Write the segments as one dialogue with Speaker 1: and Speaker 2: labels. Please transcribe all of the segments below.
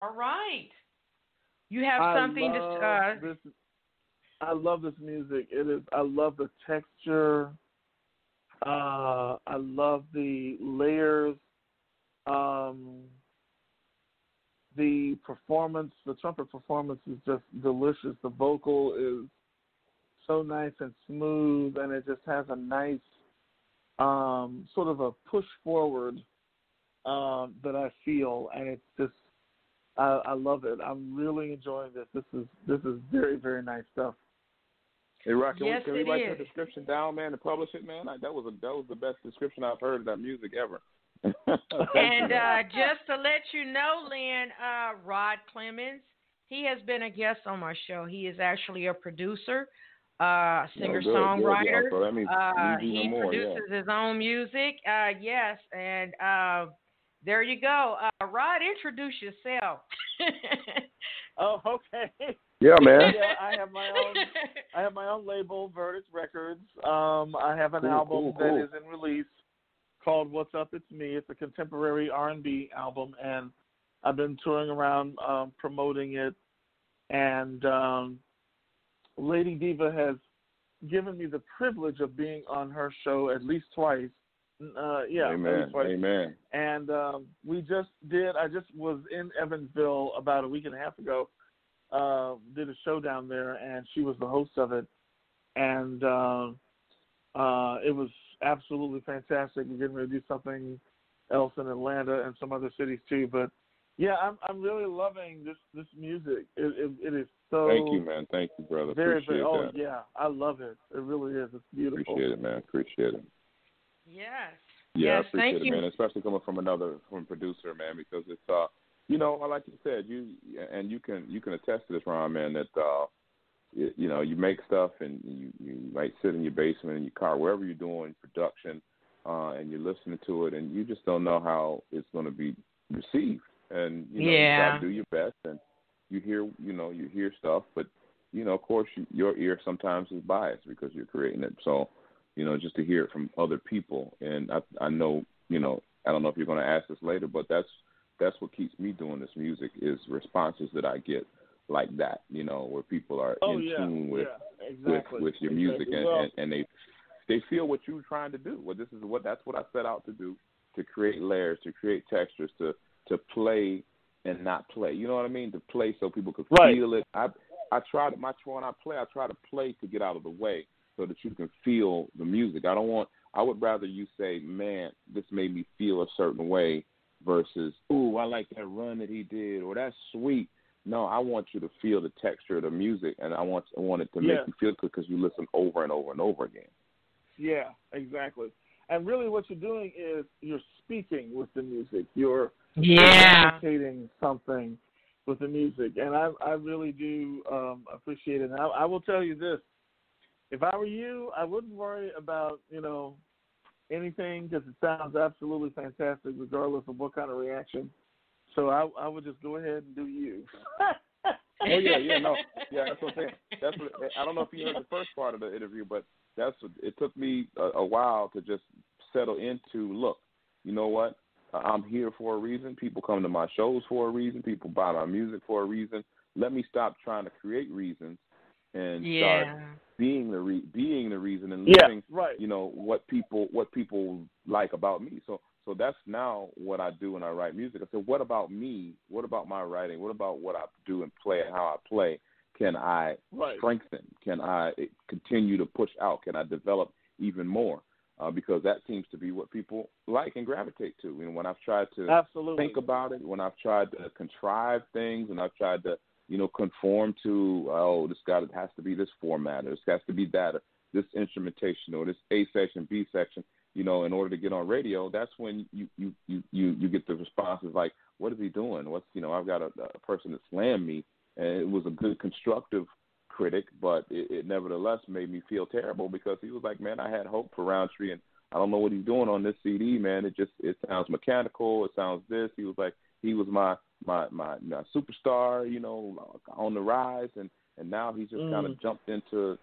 Speaker 1: All right. You have
Speaker 2: I
Speaker 1: something to.
Speaker 2: love this. I love this music. It is. I love the texture. I love the layers. Um, the performance, the trumpet performance is just delicious. The vocal is so nice and smooth, and it just has a nice sort of a push forward that I feel, and it's just I love it. I'm really enjoying this. This is very, very nice stuff.
Speaker 3: Hey, Rock,
Speaker 1: Yes,
Speaker 3: can we
Speaker 1: it
Speaker 3: write that
Speaker 1: is.
Speaker 3: description down, man, and publish it, man? That was the best description I've heard of that music ever. Thank you,
Speaker 1: And
Speaker 3: man.
Speaker 1: just to let you know, Lynn, Rod Clemens, he has been a guest on my show. He is actually a producer,
Speaker 3: Oh, good, good. Yeah,
Speaker 1: singer-songwriter.
Speaker 3: so that means even
Speaker 1: He
Speaker 3: more, yeah.
Speaker 1: produces his own music. Yes, and there you go. Rod, introduce yourself.
Speaker 2: Oh, okay.
Speaker 3: Yeah, man.
Speaker 2: Yeah, I have my own. I have my own label, Verdict Records. I have an album that is in release called "What's Up, It's Me." It's a contemporary R&B album, and I've been touring around promoting it. And Lady Diva has given me the privilege of being on her show at least twice. Yeah, at
Speaker 3: Amen.
Speaker 2: least twice.
Speaker 3: Amen.
Speaker 2: And we just did. I just was in Evansville about a week and a half ago. Did a show down there, and she was the host of it, and it was absolutely fantastic. We're getting ready to do something else in Atlanta and some other cities too. But yeah, I'm really loving this music. It is so.
Speaker 3: Thank you, man. Thank you, brother.
Speaker 2: Very,
Speaker 3: Appreciate
Speaker 2: oh
Speaker 3: that.
Speaker 2: yeah, I love it. It really is. It's beautiful.
Speaker 3: Appreciate it, man. Appreciate it.
Speaker 1: Yes.
Speaker 3: Yeah, I
Speaker 1: Yes,
Speaker 3: appreciate
Speaker 1: thank
Speaker 3: it,
Speaker 1: you.
Speaker 3: man. Especially coming from a producer, man, because it's like you said, you can attest to this, Ron, man, that you make stuff and you might sit in your basement in your car, wherever you're doing production, and you're listening to it, and you just don't know how it's going to be received, and you try to do your best, and you hear stuff, but of course your ear sometimes is biased because you're creating it, so. Just to hear it from other people. And I know, I don't know if you're going to ask this later, but that's what keeps me doing this music is responses that I get like that, where people are in tune with your music and they feel what you're trying to do. Well, that's what I set out to do, to create layers, to create textures, to play and not play. You know what I mean? To play so people could feel it. I try to, when I try to play to get out of the way, so that you can feel the music. I would rather you say, man, this made me feel a certain way versus, ooh, I like that run that he did, or that's sweet. No, I want you to feel the texture of the music, and I want it to make you feel good because you listen over and over and over again.
Speaker 2: Yeah, exactly. And really what you're doing is you're speaking with the music. You're communicating something with the music. And I really do appreciate it. And I will tell you this. If I were you, I wouldn't worry about, anything because it sounds absolutely fantastic regardless of what kind of reaction. So I would just go ahead and do you.
Speaker 3: That's what I'm saying. I don't know if you heard the first part of the interview, but it took me a while to just settle into, look, you know what? I'm here for a reason. People come to my shows for a reason. People buy my music for a reason. Let me stop trying to create reasons and start being the reason and living, what people like about me. So that's now what I do when I write music. I said, what about me? What about my writing? What about what I do and play and how I play? Can I strengthen? Can I continue to push out? Can I develop even more? Because that seems to be what people like and gravitate to. When I've tried to think about it, when I've tried to contrive things, and I've tried to conform to, this has to be this format, or this has to be that, or this instrumentation, or this A section, B section, in order to get on radio, that's when you get the responses like, what is he doing? I've got a person that slammed me, and it was a good constructive critic, but it nevertheless made me feel terrible because he was like, man, I had hope for Rountree, and I don't know what he's doing on this CD, man. It sounds mechanical. It sounds this. He was like, he was my superstar, on the rise, and now he's just kind of jumped into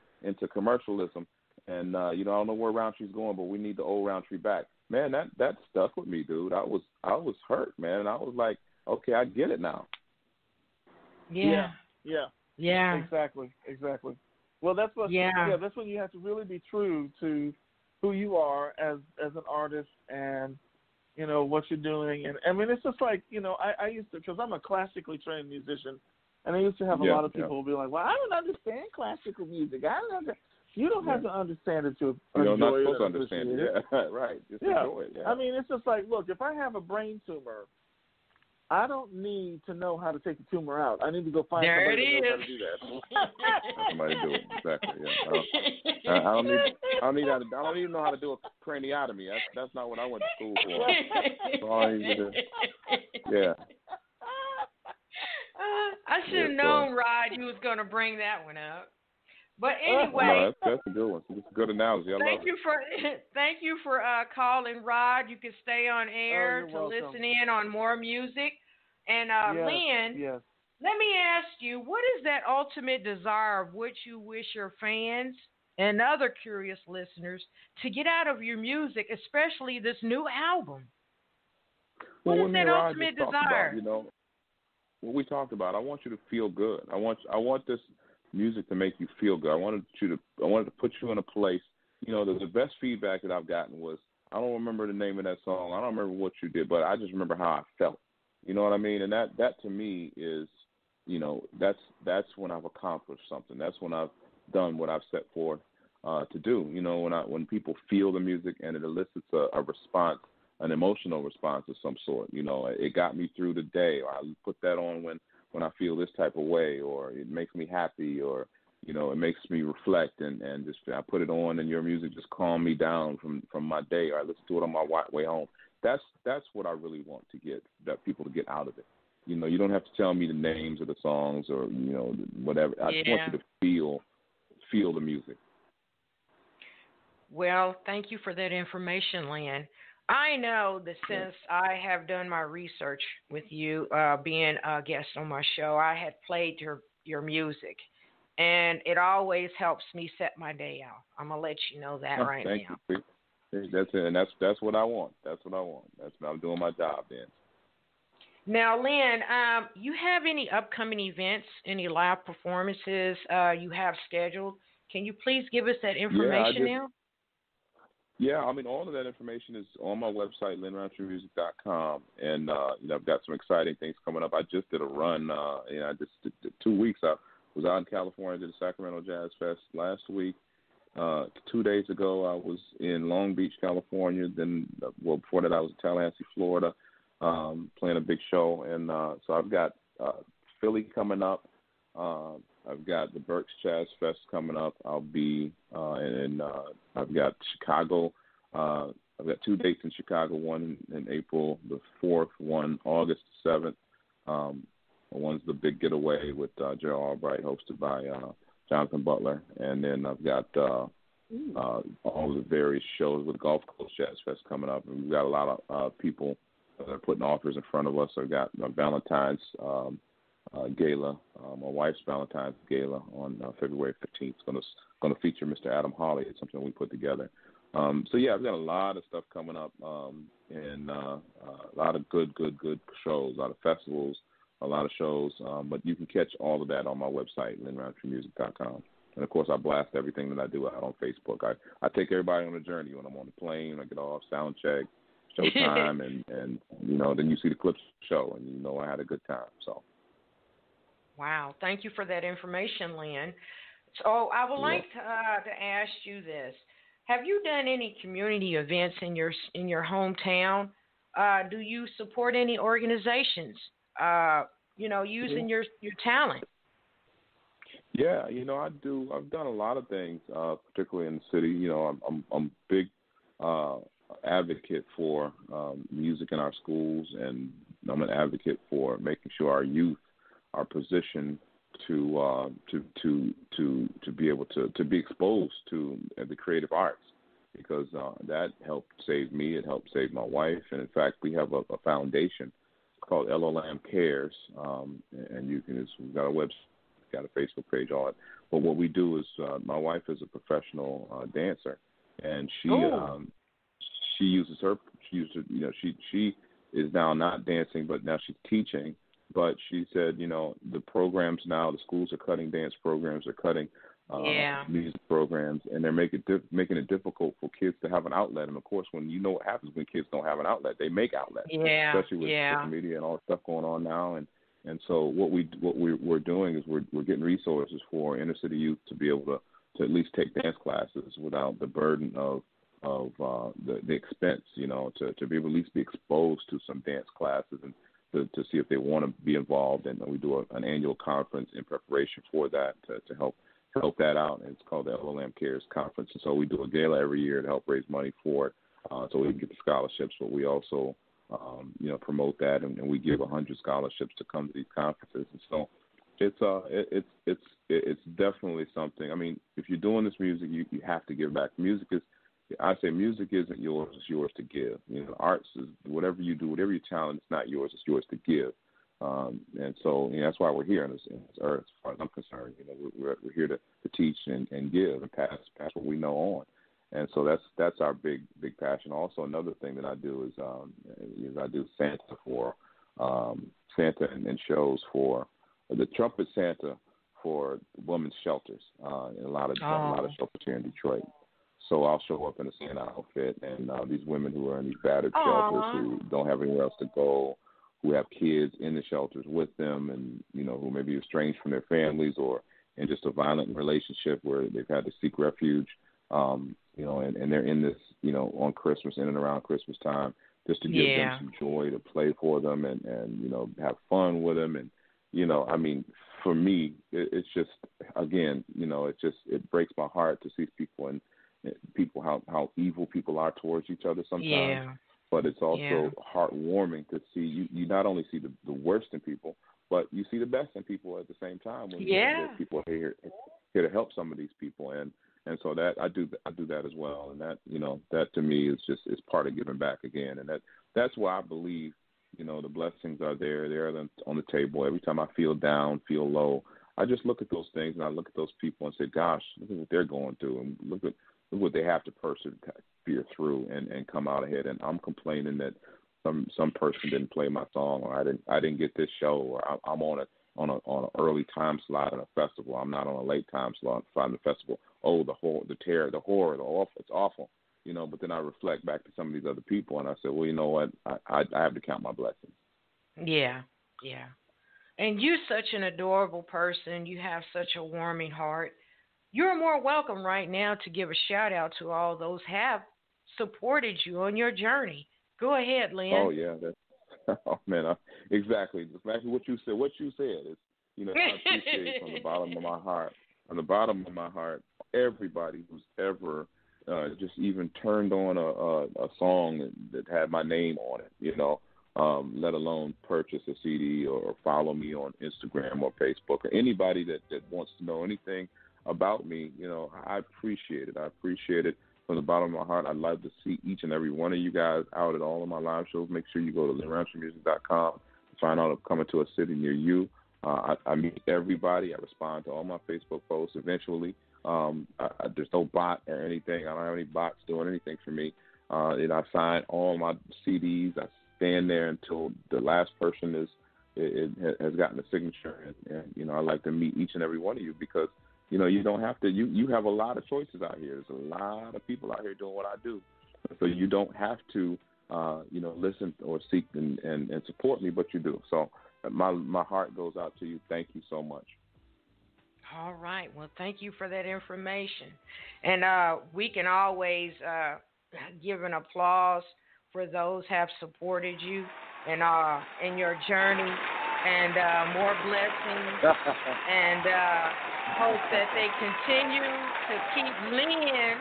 Speaker 3: commercialism, and I don't know where Rountree's going, but we need the old Rountree back, man. That stuck with me, dude. I was hurt, man, and I was like, okay, I get it now.
Speaker 1: Yeah. Yeah.
Speaker 2: Exactly. Well, that's what. Yeah, that's when you have to really be true to who you are as an artist, and what you're doing. And I mean, it's just like I used to, because I'm a classically trained musician, and I used to have a lot of people be like, "Well, I don't understand classical music. I don't understand." You don't have to understand it to enjoy it.
Speaker 3: You're not supposed to understand it. Yeah, right. Just enjoy it. Yeah.
Speaker 2: I mean, it's just like, look, if I have a brain tumor, I don't need to know how to take the tumor out. I need to go find somebody who knows how to do that.
Speaker 3: Somebody do it. Exactly. Yeah. I don't even know how to do a craniotomy. That's not what I went to school for. That's all I need to do. Yeah.
Speaker 1: I should have known, Rod, you was going to bring that one up. But anyway,
Speaker 3: no, that's a good one. It's a good analogy.
Speaker 1: Thank you for calling, Rod. You can stay on air to
Speaker 2: welcome.
Speaker 1: listen in on more music. And Lynn, let me ask you, what is that ultimate desire of which you wish your fans and other curious listeners to get out of your music, especially this new album? What is that ultimate desire?
Speaker 3: What we talked about. I want you to feel good. I want this music to make you feel good. I wanted to put you in a place. The best feedback that I've gotten was, I don't remember the name of that song. I don't remember what you did, but I just remember how I felt. You know what I mean? And that to me is, that's when I've accomplished something. That's when I've done what I've set forth to do. When people feel the music and it elicits a response, an emotional response of some sort. It got me through the day, or I put that on when I feel this type of way, or it makes me happy, or it makes me reflect, and just I put it on, and your music just calmed me down from my day, or I listen to it on my way home. That's what I really want to get people to get out of it. You don't have to tell me the names of the songs or whatever. I just want you to feel the music.
Speaker 1: Well, thank you for that information, Lynn. I know that since I have done my research with you, being a guest on my show, I had played your music, and it always helps me set my day out. I'm gonna let you know that right now.
Speaker 3: You. That's it, and that's what I want. That's what I want. That's what I'm doing my job then.
Speaker 1: Now, Lynn, you have any upcoming events, any live performances you have scheduled? Can you please give us that information now?
Speaker 3: Yeah, I mean, all of that information is on my website, linrountreemusic.com, and I've got some exciting things coming up. I just did a run. I just did 2 weeks. I was out in California, did the Sacramento Jazz Fest last week. 2 days ago, I was in Long Beach, California. Then, before that, I was in Tallahassee, Florida, playing a big show. And so I've got Philly coming up. I've got the Berks Jazz Fest coming up. I'll be and I've got Chicago. I've got 2 dates in Chicago, one in April the 4th, one August the 7th. One's the Big Getaway with Gerald Albright, hosted by Jonathan Butler. And then I've got all the various shows with Gulf Coast Jazz Fest coming up. And we've got a lot of people that are putting offers in front of us. I've got Valentine's gala, my wife's Valentine's gala on February 15th. It's going to feature Mr. Adam Hawley. It's something we put together. So yeah, I've got a lot of stuff coming up, and a lot of good shows, a lot of festivals, a lot of shows. But you can catch all of that on my website, linrountreemusic.com. And of course, I blast everything that I do out on Facebook. I take everybody on a journey when I'm on the plane. I get off, sound check, showtime, and then you see the clips of the show, and I had a good time. So.
Speaker 1: Wow, thank you for that information, Lynn. So I would like to ask you this: have you done any community events in your hometown? Do you support any organizations? Using your talent.
Speaker 3: Yeah, I do. I've done a lot of things, particularly in the city. I'm a big advocate for music in our schools, and I'm an advocate for making sure our youth are positioned to be able to be exposed to the creative arts, because that helped save me. It helped save my wife, and in fact, we have a foundation called LLM Cares, and we've got a website, got a Facebook page, all it. But what we do is, my wife is a professional dancer, and she is now not dancing, but now she's teaching But she said, the programs now, the schools are cutting dance programs, they're cutting music programs, and they're making it difficult for kids to have an outlet. And of course, when you know what happens when kids don't have an outlet, they make outlets, especially with social media and all the stuff going on now. And so what we're doing is we're getting resources for inner city youth to be able to at least take dance classes without the burden of the expense, to be able to at least be exposed to some dance classes and to see if they want to be involved. And we do an annual conference in preparation for that to help that out. And it's called the LLM Cares Conference. And so we do a gala every year to help raise money for it, so we can get the scholarships. But we also, promote that, and we give 100 scholarships to come to these conferences. And so it's definitely something. I mean, if you're doing this music, you have to give back. Music isn't yours; it's yours to give. Arts is whatever you do, whatever your talent, it's not yours; it's yours to give. And so that's why we're here on this earth, as far as I'm concerned. We're here to teach and give and pass what we know on. And so that's our big passion. Also, another thing that I do is I do Santa for Santa and shows for the Trumpet Santa for women's shelters in a lot of shelters here in Detroit. So I'll show up in a Santa outfit, and these women who are in these battered shelters who don't have anywhere else to go, who have kids in the shelters with them, and who may be estranged from their families or in just a violent relationship where they've had to seek refuge, and they're in this, on Christmas, in and around Christmas time, just to give them some joy, to play for them and have fun with them. And, I mean, for me, it's just, again, it breaks my heart to see people how evil people are towards each other sometimes. Yeah. But it's also heartwarming to see you not only see the worst in people, but you see the best in people at the same time when people are here to help some of these people. And so that I do that as well. And that to me is part of giving back again. And that's why I believe, the blessings are there. They're on the table. Every time I feel down, feel low, I just look at those things and I look at those people and say, gosh, look at what they're going through, and look what they have to persevere through and come out ahead. And I'm complaining that some person didn't play my song, or I didn't get this show, or I'm on an early time slot in a festival. I'm not on a late time slot in the festival. Oh, the terror, the horror, the awful. It's awful, But then I reflect back to some of these other people, and I said, well, you know what? I have to count my blessings.
Speaker 1: Yeah. And you're such an adorable person. You have such a warming heart. You're more welcome right now to give a shout out to all those who have supported you on your journey. Go ahead, Lin.
Speaker 3: Oh yeah, oh man, exactly what you said. What you said is, I appreciate from the bottom of my heart. From the bottom of my heart, everybody who's ever just even turned on a song that had my name on it, let alone purchase a CD or follow me on Instagram or Facebook, or anybody that wants to know anything about me, I appreciate it. I appreciate it from the bottom of my heart. I'd love to see each and every one of you guys out at all of my live shows. Make sure you go to LinRountreeMusic.com to find out if I'm coming to a city near you. I meet everybody. I respond to all my Facebook posts eventually. There's no bot or anything. I don't have any bots doing anything for me. I sign all my CDs. I stand there until the last person has gotten a signature. And I like to meet each and every one of you because, you don't have to. You have a lot of choices out here. There's a lot of people out here doing what I do. So you don't have to, listen or seek and support me, but you do. So my heart goes out to you. Thank you so much.
Speaker 1: All right. Well, thank you for that information. And we can always give an applause for those who have supported you in your journey, and more blessings, and hope that they continue to keep Lin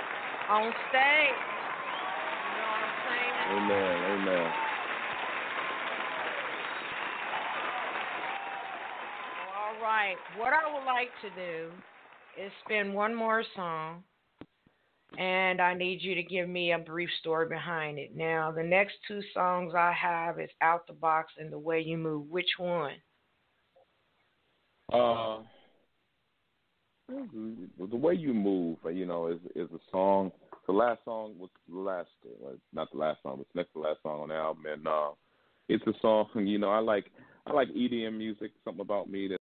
Speaker 1: on stage. You know what I'm saying?
Speaker 3: Amen.
Speaker 1: All right. What I would like to do is spin one more song, and I need you to give me a brief story behind it. Now, the next two songs I have is Out the Box and The Way You Move. Which one?
Speaker 3: The Way You Move, is a song. The last song was not the last song, but it's next to the last song on the album, and It's a song. You know, I like EDM music. Something about me that